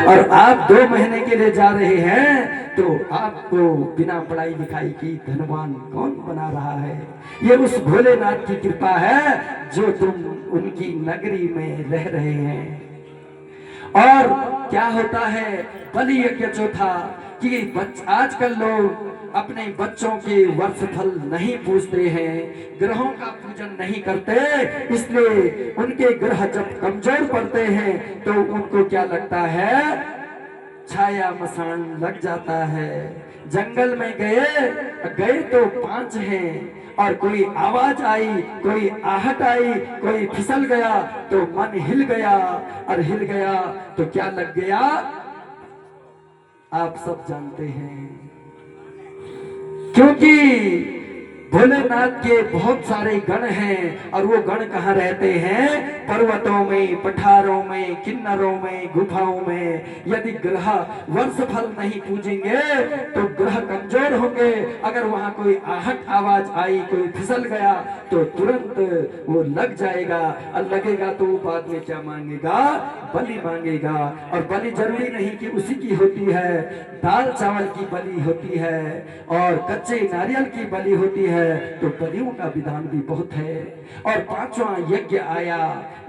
और आप 2 महीने के लिए जा रहे हैं तो आपको बिना पढ़ाई लिखाई की धनवान कौन बना रहा है? ये उस भोलेनाथ की कृपा है जो तुम उनकी नगरी में रह रहे हैं। और क्या होता है बलि यज्ञ चौथा कि आजकल लोग अपने बच्चों के वर्षफल नहीं पूजते हैं, ग्रहों का पूजन नहीं करते, इसलिए उनके ग्रह जब कमजोर पड़ते हैं तो उनको क्या लगता है, छाया मसान लग जाता है। जंगल में गए गए तो 5 हैं और कोई आवाज आई, कोई आहट आई, कोई फिसल गया तो मन हिल गया, और हिल गया तो क्या लग गया आप सब जानते हैं। क्योंकि भोलेनाथ के बहुत सारे गण हैं और वो गण कहाँ रहते हैं? पर्वतों में, पठारों में, किन्नरों में, गुफाओं में। यदि ग्रह वर्षफल नहीं पूजेंगे तो ग्रह कमजोर होंगे। अगर वहां कोई आहट आवाज आई, कोई फिसल गया तो तुरंत वो लग जाएगा, और लगेगा तो वो बाद में क्या मांगेगा? बलि मांगेगा। और बलि जरूरी नहीं कि उसी की होती है, दाल चावल की बलि होती है और कच्चे नारियल की बलि होती है। तो बलियों का विधान भी बहुत है। और 5वां यज्ञ आया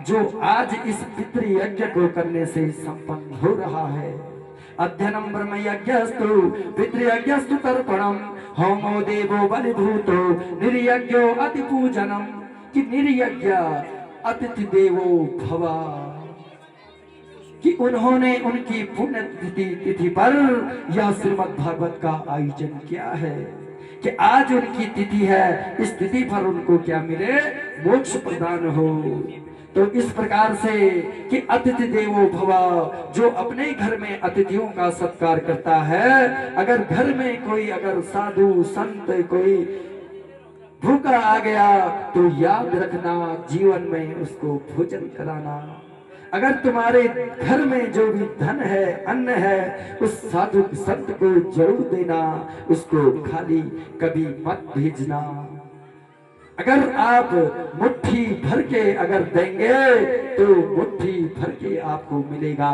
जो आज इस पितृ यज्ञ को करने से संपन्न हो रहा है। अध्ययनम ब्रह्म यज्ञस्तु पितृयज्ञस्तु तर्पणम होमो देवो बलिभूतो निर्यज्ञो अति पूजनम। कि निर्यज्ञ अतिथि देवो भव, कि उन्होंने उनकी पुण्य तिथि पर यह श्रीमद् भागवत का आयोजन किया है कि आज उनकी तिथि है, इस तिथि पर उनको क्या मिले? मोक्ष प्रदान हो। तो इस प्रकार से कि अतिथि देवो भव, जो अपने घर में अतिथियों का सत्कार करता है, अगर घर में कोई अगर साधु संत कोई भूखा आ गया तो याद रखना जीवन में उसको भोजन कराना। अगर तुम्हारे घर में जो भी धन है, अन्न है, उस साधु संत को जरूर देना, उसको खाली कभी मत भेजना। अगर आप मुट्ठी भर के अगर देंगे तो मुट्ठी भर के आपको मिलेगा।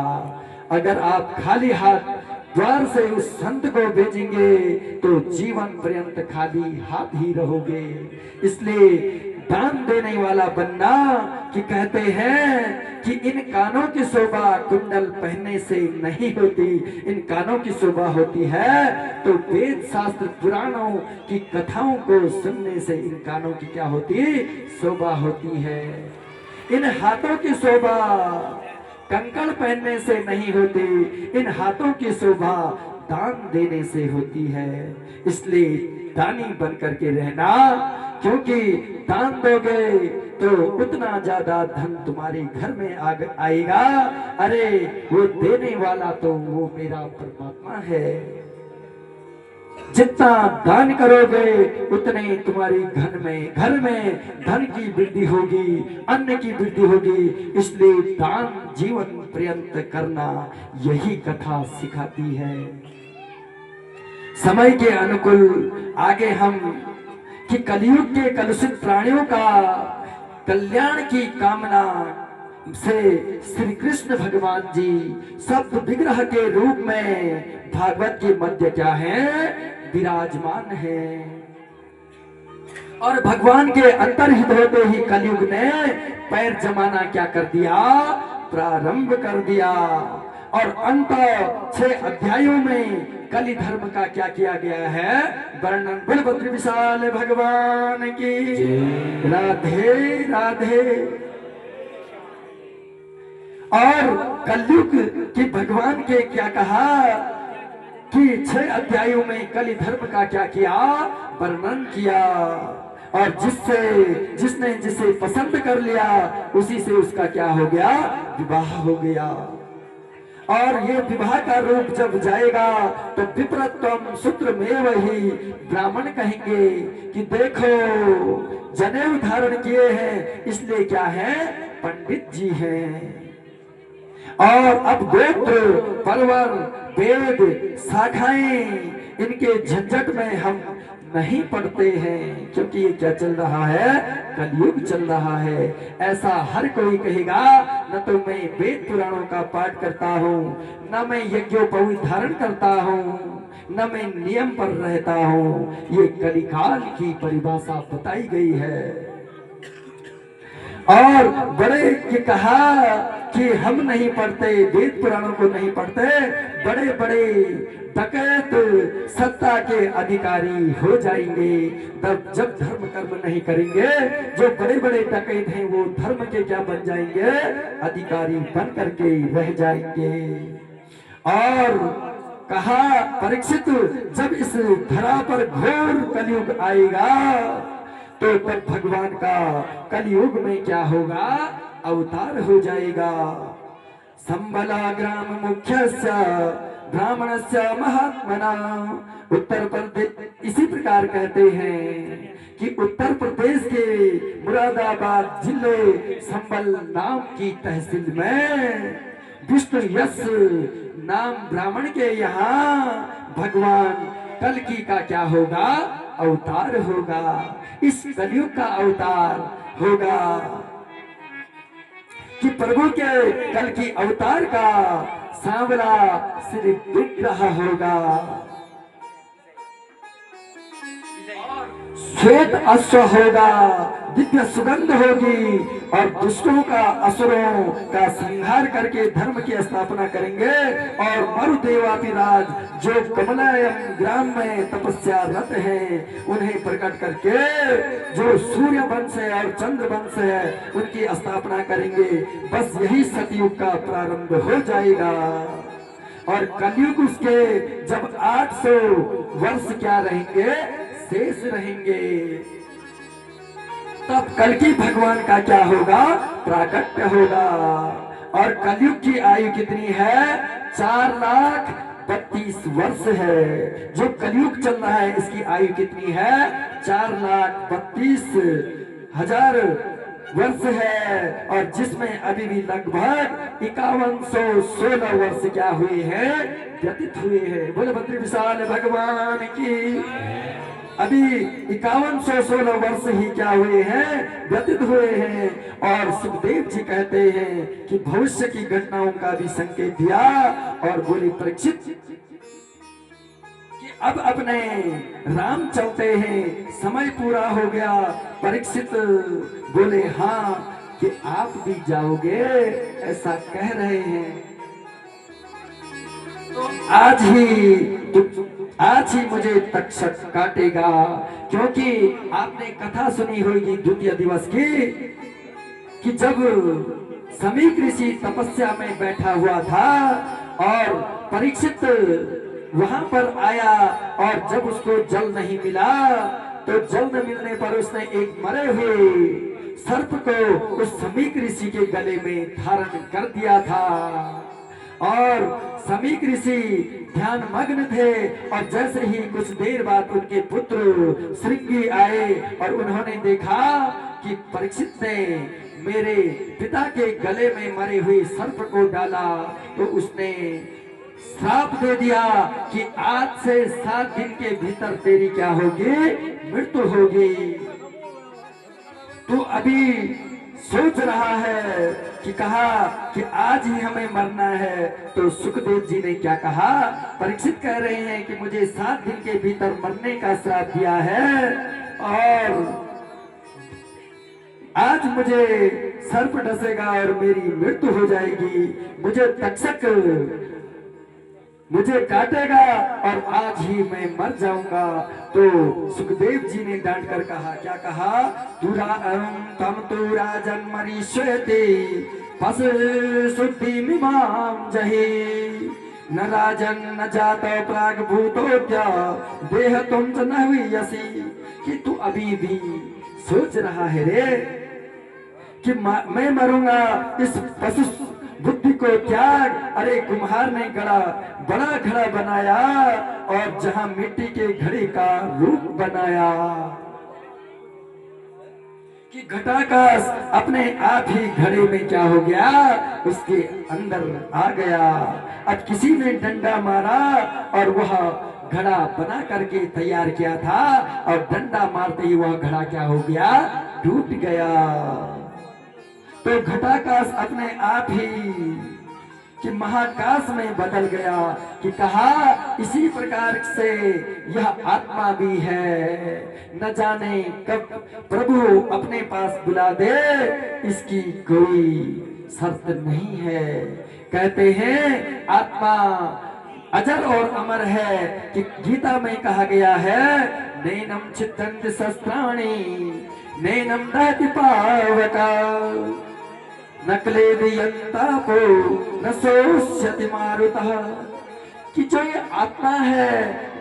अगर आप खाली हाथ द्वार से उस संत को भेजेंगे तो जीवन पर्यंत खाली हाथ ही रहोगे। इसलिए दान देने वाला बनना, कि कहते हैं कि इन कानों की शोभा कुंडल पहनने से नहीं होती, इन कानों की शोभा होती है तो वेद शास्त्र पुराणों की कथाओं को सुनने से इन कानों की क्या होती? शोभा होती है। इन हाथों की शोभा कंकड़ पहनने से नहीं होती, इन हाथों की शोभा दान देने से होती है। इसलिए दानी बन करके रहना, क्योंकि दान दोगे तो उतना ज्यादा धन तुम्हारे घर में आएगा। अरे वो देने वाला तो वो मेरा परमात्मा है। जितना दान करोगे उतने तुम्हारी घर में धन की वृद्धि होगी, अन्न की वृद्धि होगी। इसलिए दान जीवन पर्यंत करना, यही कथा सिखाती है। समय के अनुकूल आगे हम कि कलयुग के कलुषित प्राणियों का कल्याण की कामना से श्री कृष्ण भगवान जी शब्द विग्रह के रूप में भागवत के मध्य क्या है? विराजमान है। और भगवान के अंतर्हित होते ही कलयुग ने पैर जमाना क्या कर दिया? प्रारंभ कर दिया। और अंत 6 अध्यायों में कलि धर्म का क्या किया गया है? वर्णन। बलभद्र विशाल भगवान की राधे राधे। और कलयुग की भगवान के क्या कहा कि 6 अध्यायों में कलि धर्म का क्या किया? वर्णन किया। और जिसने जिसे पसंद कर लिया उसी से उसका क्या हो गया? विवाह हो गया। और ये विवाह का रूप जब जाएगा तो विप्रत्वम सूत्रमेव ही, ब्राह्मण कहेंगे कि देखो जनेऊ धारण किए हैं, इसलिए क्या है? पंडित जी हैं। और अब गोत्र परवर वेद शाखाएं, इनके झंझट में हम नहीं पढ़ते हैं, क्योंकि ये क्या चल रहा है, कलयुग चल रहा है। ऐसा हर कोई कहेगा, न तो मैं वेद पुराणों का पाठ करता हूँ, न मैं यज्ञोपवीत धारण करता हूँ, न मैं नियम पर रहता हूँ। ये कलिकाल की परिभाषा बताई गई है। और बड़े ये कहा कि हम नहीं पढ़ते, वेद पुराणों को नहीं पढ़ते, बड़े बड़े डकैत सत्ता के अधिकारी हो जाएंगे। तब जब धर्म कर्म नहीं करेंगे, जो बड़े बड़े डकैत हैं वो धर्म के क्या बन जाएंगे, अधिकारी बन करके रह जाएंगे। और कहा परीक्षित, जब इस धरा पर घोर कलयुग आएगा तो तब भगवान का कलयुग में क्या होगा, अवतार हो जाएगा। संबला ग्राम मुख्यस्य ब्राह्मणस्य महात्मना। उत्तर प्रदेश इसी प्रकार कहते हैं कि उत्तर प्रदेश के मुरादाबाद जिले संबल नाम की तहसील में विष्णु यश नाम ब्राह्मण के यहाँ भगवान कल्कि का क्या होगा, अवतार होगा। इस कलयुग का अवतार होगा कि प्रभु के कल्कि अवतार का सांवला सिर्फ दिख रहा होगा। श्वेत अश्व होगा, दिव्य सुगंध होगी, और दुष्टों का असुरों का संहार करके धर्म की स्थापना करेंगे। और मरुदेवापिराज जो कमलायम ग्राम में तपस्यारत हैं, उन्हें प्रकट करके जो सूर्य वंश है और चंद्र वंश है उनकी स्थापना करेंगे। बस यही सतयुग का प्रारंभ हो जाएगा। और कलयुग उसके जब 800 वर्ष क्या रहेंगे, शेष रहेंगे, तब कल्कि भगवान का क्या होगा, प्राकट्य होगा। और कलयुग की आयु कितनी है, 4,32,000 वर्ष है। जो कलयुग चल रहा है इसकी आयु कितनी है, 4,32,000 वर्ष है। और जिसमें अभी भी लगभग 5116 वर्ष क्या हुए हैं, व्यतीत हुए हैं। बोले बद्री विशाल भगवान की। अभी 5116 वर्ष ही क्या हुए हैं, व्यतीत हुए हैं। और सुखदेव जी कहते हैं कि भविष्य की घटनाओं का भी संकेत दिया। और बोले परीक्षित कि अब अपने राम चलते हैं, समय पूरा हो गया। परीक्षित बोले हाँ, कि आप भी जाओगे, ऐसा कह रहे हैं। आज ही मुझे तक्षक काटेगा, क्योंकि आपने कथा सुनी होगी द्वितीय दिवस की, कि जब समीक ऋषि तपस्या में बैठा हुआ था और परीक्षित वहां पर आया, और जब उसको जल नहीं मिला तो जल न मिलने पर उसने एक मरे हुए सर्प को उस समीक ऋषि के गले में धारण कर दिया था। और समीक ऋषि ध्यान मग्न थे, और जैसे ही कुछ देर बाद उनके पुत्र श्रृंगी आए और उन्होंने देखा कि परीक्षित ने मेरे पिता के गले में मरे हुए सर्प को डाला, तो उसने श्राप दे दिया कि आज से 7 दिन के भीतर तेरी क्या होगी, मृत्यु होगी। तो अभी सोच रहा है कि कहा कि आज ही हमें मरना है। तो सुखदेव जी ने क्या कहा, परीक्षित कह रहे हैं कि मुझे 7 दिन के भीतर मरने का श्राप दिया है, और आज मुझे सर्प डसेगा और मेरी मृत्यु हो जाएगी, मुझे तक्षक मुझे काटेगा और आज ही मैं मर जाऊंगा। तो सुखदेव जी ने डांट कर कहा, क्या कहा, तम तु राजन मरीष्यते पस शुद्धि मिमाम जहि न राजन न जातो प्राग भूतोद्या देह तुम च न हुयसी। कि तू अभी भी सोच रहा है रे कि मैं मरूंगा, इस पशु बुद्धि को त्याग। अरे कुम्हार ने बड़ा घड़ा बनाया और जहां मिट्टी के घड़े का रूप बनाया, कि घटाकाश अपने आप ही घड़े में क्या हो गया, उसके अंदर आ गया। अब किसी ने डंडा मारा और वह घड़ा बना करके तैयार किया था, और डंडा मारते ही वह घड़ा क्या हो गया, टूट गया। तो घटाकाश अपने आप ही कि महाकाश में बदल गया। कि कहा इसी प्रकार से यह आत्मा भी है, न जाने कब प्रभु अपने पास बुला दे, इसकी कोई शर्त नहीं है। कहते हैं आत्मा अजर और अमर है। कि गीता में कहा गया है, नैनम छिदन्ति शस्त्राणि नैनम दहति पावका न क्लेदयन्तापो न शोष्यति मारुतः। कि जो ये आत्मा है,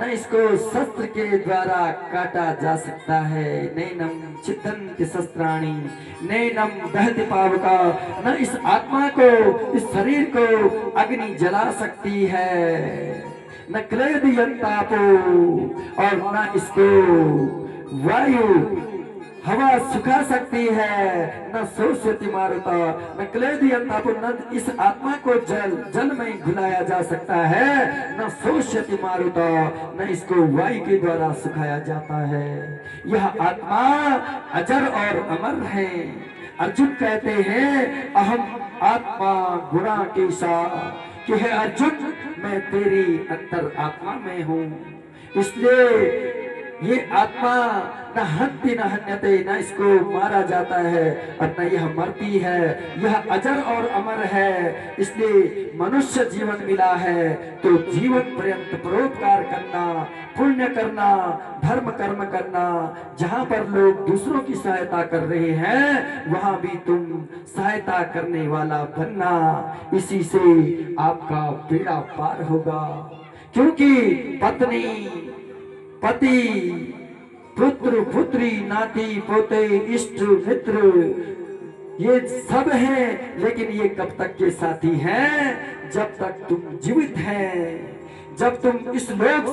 न इसको शस्त्र के द्वारा काटा जा सकता है। नैनम छिदन्ति शस्त्राणि नैनम दहति पावका। न इस आत्मा को, इस शरीर को अग्नि जला सकती है, न क्लेदयन्तापो, और न इसको वायु हवा सुखा सकती है, न शोष्यति मारुता, न क्लेदयन्तापो, न इस आत्मा को जल में घुलाया जा सकता है, न शोष्यति मारुता, न इसको वायु के द्वारा सुखाया जाता है। यह आत्मा अजर और अमर है। अर्जुन कहते हैं अहम आत्मा गुणाकेशा। कि है अर्जुन, मैं तेरी अंतर आत्मा में हूँ, इसलिए ये आत्मा न हन्ति न हन्यते, न इसको मारा जाता है और न यह मरती है। यह अजर और अमर है, इसलिए मनुष्य जीवन मिला है तो जीवन पर्यंत परोपकार करना, पुण्य करना, धर्म कर्म करना। जहाँ पर लोग दूसरों की सहायता कर रहे हैं, वहां भी तुम सहायता करने वाला बनना। इसी से आपका बेड़ा पार होगा। क्योंकि पत्नी, पति, पुत्र, पुत्री, नाती, पोते, इष्ट, मित्र, ये सब हैं, लेकिन ये कब तक के साथी हैं? जब तक तुम जीवित हैं, जब तुम इस लोक